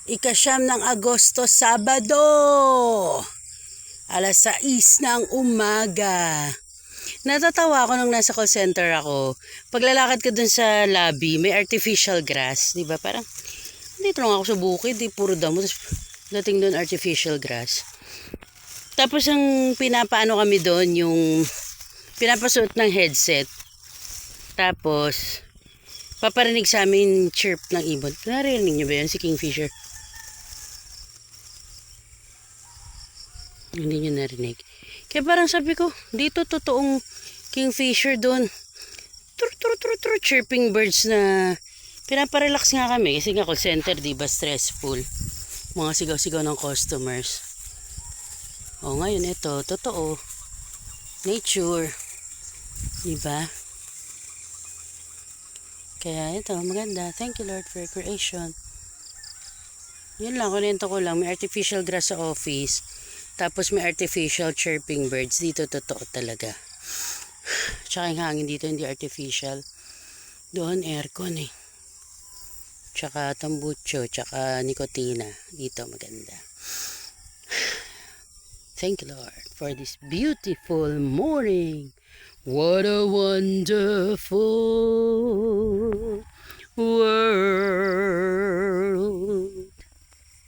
Ika-9 ng Agosto, Sabado. Alas 6 ng umaga. Natatawa ako nung nasa call center ako. Paglalakad ko dun sa lobby, may artificial grass. Diba? Parang, dito lang ako sa bukid. Puro damo. Dating dun artificial grass. Tapos ang pinapaano kami doon, yung pinapasuot ng headset. Tapos, paparinig sa amin chirp ng ibon. Narinig nyo ba yun si Kingfisher? Hindi nyo narinig. Kaya parang sabi ko, dito totoong Kingfisher doon. Chirping birds na pinaparelax nga kami. Kasi nga call center, diba, stressful. Mga sigaw-sigaw ng customers. O ngayon ito, totoo. Nature. Diba? Kaya ito, maganda. Thank you Lord for your creation. Yun lang, kunento ko lang. May artificial grass sa office. Tapos may artificial chirping birds. Dito totoo talaga. Tsaka yung hangin dito hindi artificial. Doon aircon eh. Tsaka tambucho. Tsaka nikotina. Dito maganda. Thank you Lord for this beautiful morning. What a wonderful world.